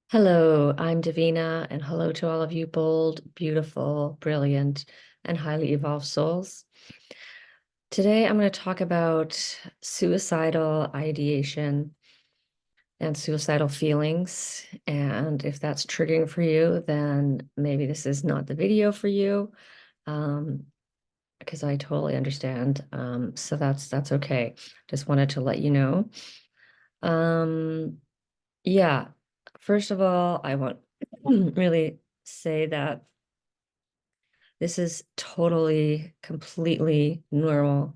Hello, I'm Davina, and hello to all of you bold, beautiful, brilliant, and highly evolved souls. Today, I'm going to talk about suicidal ideation and suicidal feelings. And if that's triggering for you, then maybe this is not the video for you, um, because I totally understand. So that's okay. Just wanted to let you know. Um, yeah, first of all, I want really say that this is totally, completely normal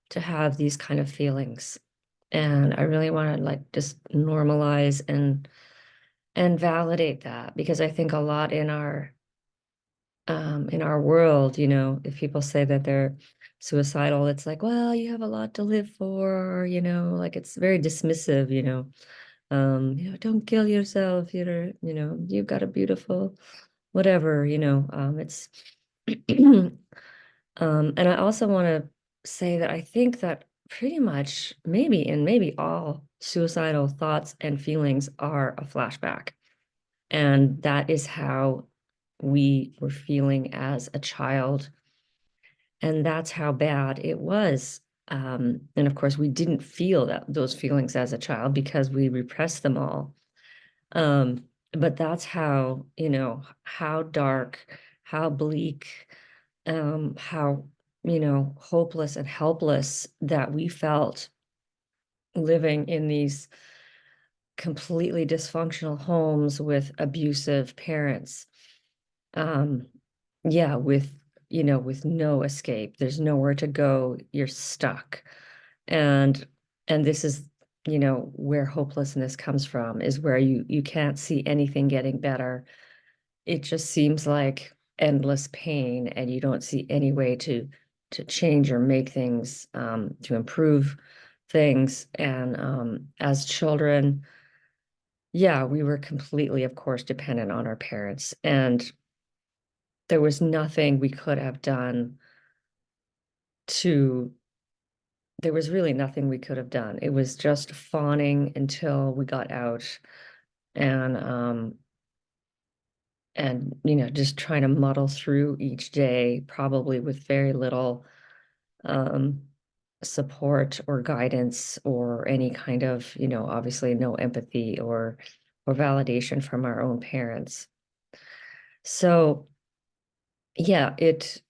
to have these kind of feelings. And I really want to like just normalize and validate that because I think a lot in our world, if people say that they're suicidal, it's like, well, you have a lot to live for, like it's very dismissive, don't kill yourself, you've got a beautiful whatever, it's and I also want to say that I think that pretty much maybe all suicidal thoughts and feelings are a flashback. And that is how we were feeling as a child. And that's how bad it was. And of course, we didn't feel those feelings as a child because we repressed them all. But that's how, how dark, how bleak, how, hopeless and helpless that we felt living in these completely dysfunctional homes with abusive parents. Um, yeah, with no escape. There's nowhere to go. You're stuck. And and this is, where hopelessness comes from, is where you can't see anything getting better. It just seems like endless pain, and you don't see any way to change or make things, to improve things. And as children, yeah, we were completely, of course, dependent on our parents, and there was nothing we could have done to there was really nothing we could have done. It was just fawning until we got out, and just trying to muddle through each day, probably with very little um support or guidance or any kind of, obviously no empathy or validation from our own parents. So yeah, it's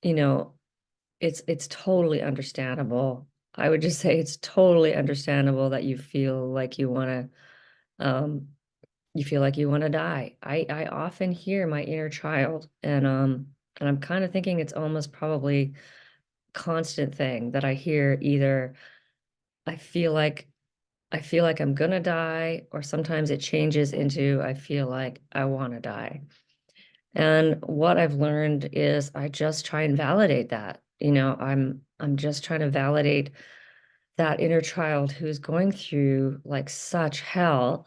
totally understandable. I would just say it's totally understandable that um you feel like you want to die. I often hear my inner child, and I'm kind of thinking it's almost probably constant thing that I hear. Either I feel like I feel like I'm gonna die, or sometimes it changes into I feel like I want to die. And what I've learned is I just try and validate that. I'm just trying to validate that inner child who's going through like such hell,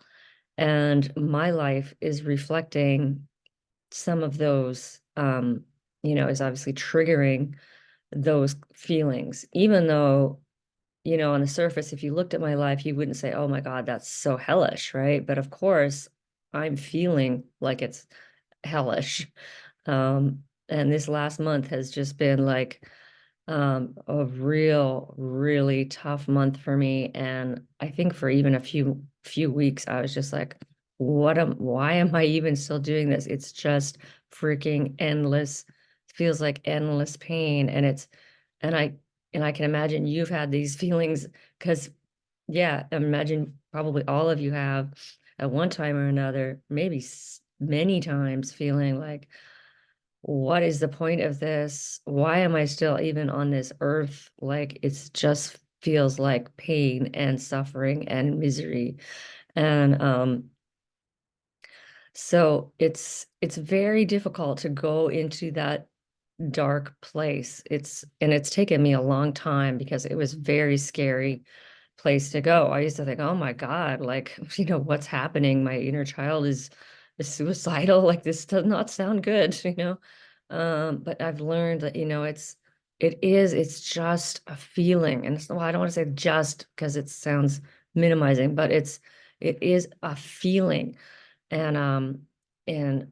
and my life is reflecting some of those, is obviously triggering those feelings, even though, on the surface, if you looked at my life, you wouldn't say, oh my God, that's so hellish, right? But of course, I'm feeling like it's hellish. And this last month has just been like a really tough month for me. And I think for even a few weeks, I was just like, why am I even still doing this? It's just freaking endless. It feels like endless pain. And I, and I can imagine you've had these feelings because, yeah, I imagine probably all of you have at one time or another, maybe many times, feeling like, what is the point of this? Why am I still even on this earth? Like it's just feels like pain and suffering and misery. And so it's very difficult to go into that dark place. It's taken me a long time because it was very scary place to go. I used to think, oh my God, like, what's happening? My inner child is suicidal. Like this does not sound good, But I've learned that, it's just a feeling. And well, I don't want to say just because it sounds minimizing, but it is a feeling. And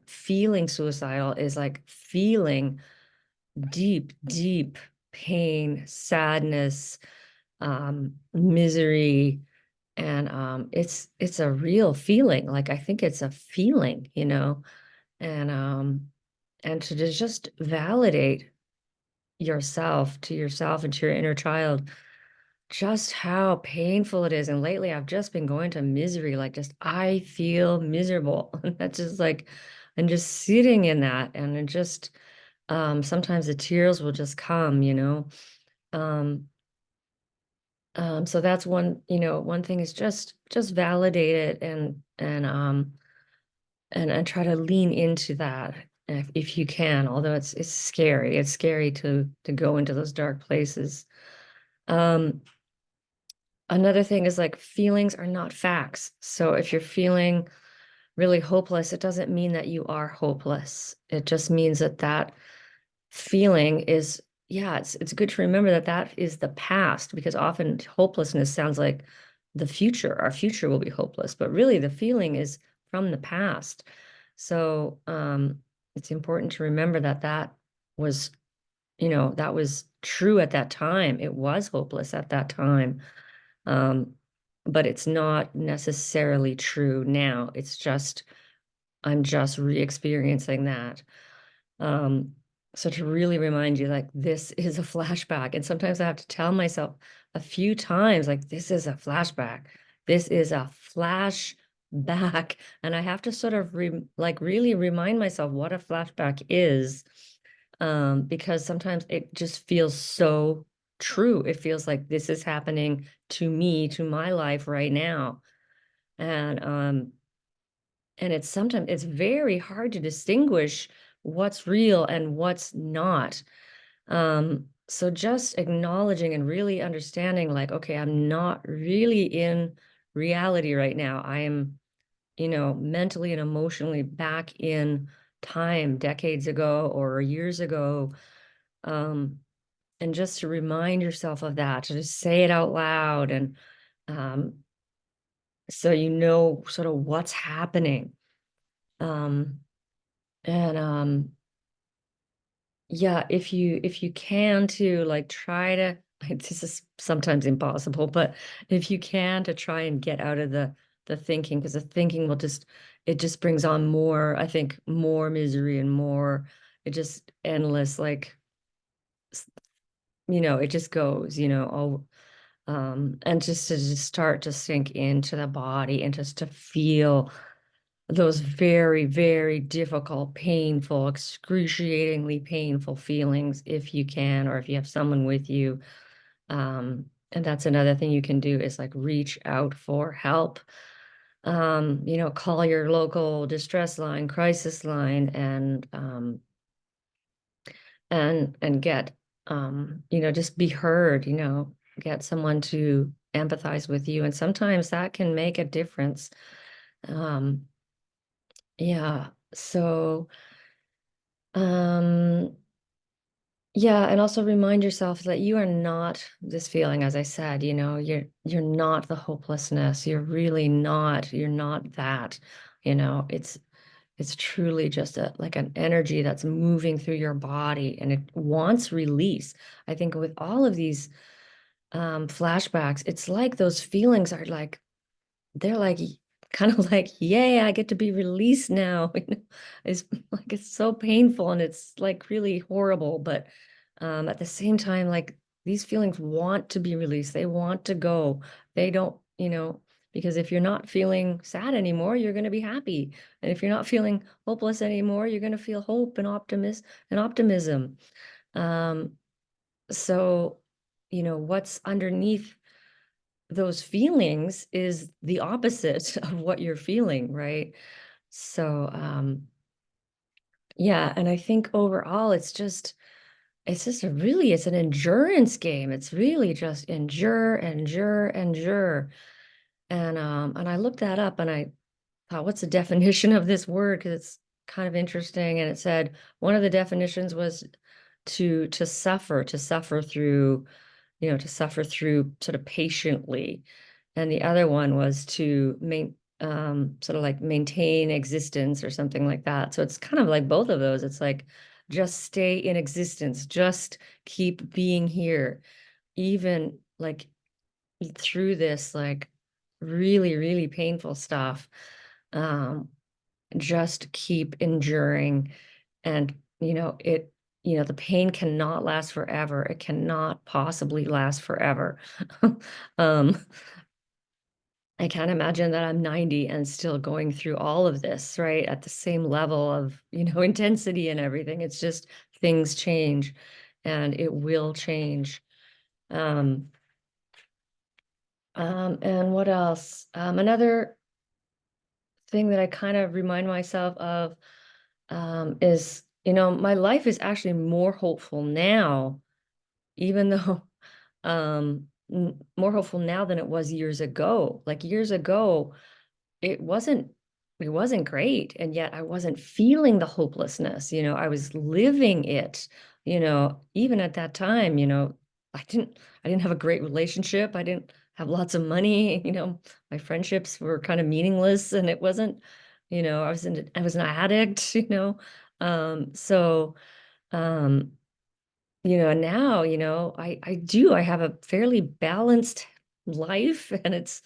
feeling suicidal is like feeling deep, deep pain, sadness, misery, and it's a real feeling. Like I think it's a feeling, and to just validate yourself and to your inner child just how painful it is. And lately I've just been going to misery, like just I feel miserable. And that's just like and just sitting in that, and it just sometimes the tears will just come, um so that's one thing is just validate it, and try to lean into that if you can, although it's scary. It's scary to go into those dark places. Um, Another thing is like feelings are not facts. So if you're feeling really hopeless, it doesn't mean that you are hopeless. It just means that that feeling is, yeah, it's good to remember that that is the past, because often hopelessness sounds like the future. Our future will be hopeless, but really the feeling is from the past. So it's important to remember that was, that was true at that time. It was hopeless at that time. Um, but it's not necessarily true now. It's just, I'm just re-experiencing that. Um, so to really remind you, like, this is a flashback. And sometimes I have to tell myself a few times, like, this is a flashback. This is a flashback. And I have to sort of really remind myself what a flashback is. Because sometimes it just feels so true. It feels like this is happening to me, to my life right now. And it's sometimes it's very hard to distinguish what's real and what's not. So just acknowledging and really understanding, like, okay, I'm not really in reality right now. I am, mentally and emotionally back in time, decades ago or years ago. Um, and just to remind yourself of that, to just say it out loud, and um, so sort of what's happening. Um, and Yeah, if you can, to like try to this is sometimes impossible, but if you can, to try and get out of the thinking, because the thinking will just it just brings on more, I think, more misery and more, it just endless, like, s- it just goes, all and just to just start to sink into the body, and just to feel those very, very difficult, painful, excruciatingly painful feelings, if you can, or if you have someone with you. And that's another thing you can do, is like reach out for help. Call your local distress line, crisis line, and get, just be heard, get someone to empathize with you. And sometimes that can make a difference. Um, yeah. So, Um, yeah, and also remind yourself that you are not this feeling, as I said, you're not the hopelessness. You're really not, you're not that, it's truly just like an energy that's moving through your body, and it wants release. I think with all of these flashbacks, it's like those feelings are like, they're like kind of like, yay, I get to be released now. It's like it's so painful, and it's like really horrible, but at the same time, like, these feelings want to be released. They want to go. They don't, because if you're not feeling sad anymore, you're going to be happy. And if you're not feeling hopeless anymore, you're going to feel hope and optimism. Um, so, what's underneath those feelings is the opposite of what you're feeling, right? So, yeah, and I think overall it's just it's an endurance game. It's really just endure, endure, endure. And I looked that up, and I thought, what's the definition of this word? Because it's kind of interesting. And it said one of the definitions was to suffer through, to suffer through sort of patiently. And the other one was to sort of like maintain existence or something like that. So it's kind of like both of those. It's like just stay in existence, just keep being here, even like through this like really, really painful stuff. Um, just keep enduring and the pain cannot last forever. It cannot possibly last forever. um I can't imagine that I'm 90 and still going through all of this, right? At the same level of, intensity and everything. It's just things change and it will change. Um, and what else? Another thing that I kind of remind myself of is, my life is actually more hopeful now, even though more hopeful now than it was years ago. Like years ago, it wasn't it wasn't great, and yet I wasn't feeling the hopelessness. I was living it. Even at that time, I didn't have a great relationship. I didn't have lots of money. My friendships were kind of meaningless, and it wasn't, I was an addict. So um now, I have a fairly balanced life, and it's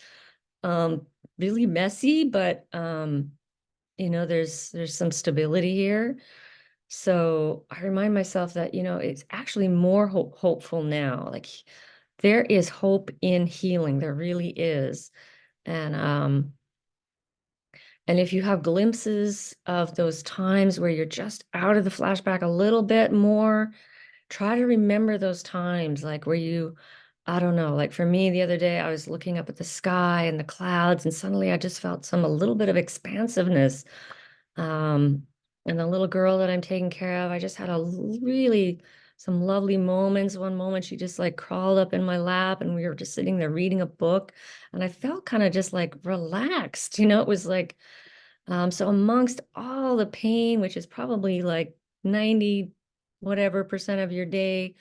um really messy, but there's some stability here. So I remind myself that, it's actually more hopeful now. Like there is hope in healing. There really is. And if you have glimpses of those times where you're just out of the flashback a little bit more, try to remember those times, like where I don't know, like for me the other day, I was looking up at the sky and the clouds, and suddenly I just felt a little bit of expansiveness. Um, and the little girl that I'm taking care of, I just had really some lovely moments. One moment, she just like crawled up in my lap, and we were just sitting there reading a book, and I felt kind of just like relaxed. It was like, so amongst all the pain, which is probably like 90 whatever percent of your day,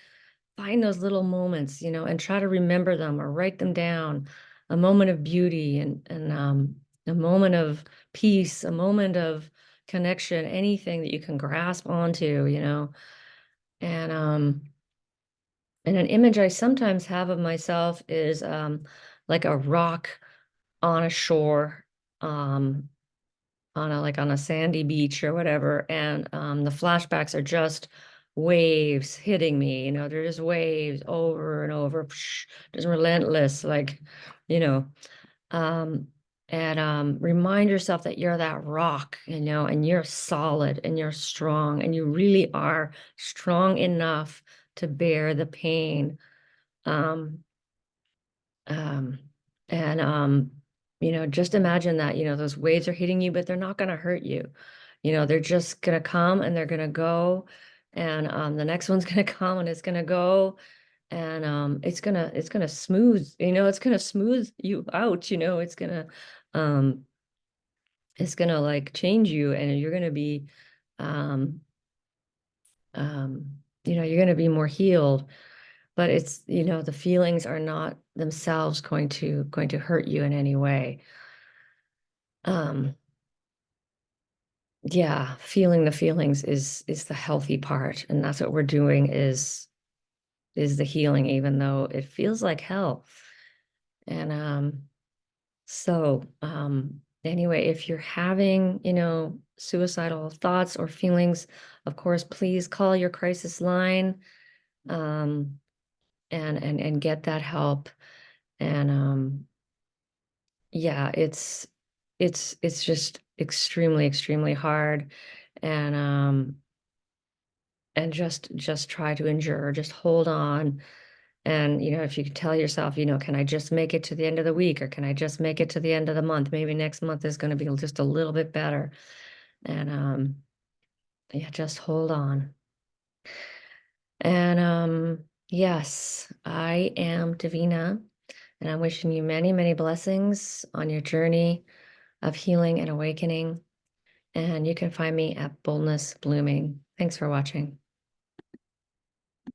find those little moments, and try to remember them or write them down. A moment of beauty and a moment of peace, a moment of connection, anything that you can grasp onto, And and an image I sometimes have of myself is like a rock on a shore. On a sandy beach or whatever, and the flashbacks are just waves hitting me. They're just waves over and over, just relentless, like, you know um and remind yourself that you're that rock, and you're solid and you're strong, and you really are strong enough to bear the pain. um um, and just imagine that, those waves are hitting you, but they're not going to hurt you. They're just going to come and they're going to go. And the next one's going to come and it's going to go. And it's gonna smooth, it's gonna smooth you out, um, it's gonna like change you, and you're gonna be, um, you're gonna be more healed. But it's, the feelings are not themselves going to hurt you in any way. um yeah, feeling the feelings is the healthy part, and that's what we're doing, is the healing, even though it feels like hell. And anyway, if you're having, suicidal thoughts or feelings, of course, please call your crisis line, um and get that help. And yeah, it's just extremely, extremely hard. And just try to endure, just hold on. And if you could tell yourself, can I just make it to the end of the week, or can I just make it to the end of the month? Maybe next month is going to be just a little bit better. And yeah, just hold on. And yes, I am Davina, and I'm wishing you many, many blessings on your journey of healing and awakening. And you can find me at Boldness Blooming. Thanks for watching.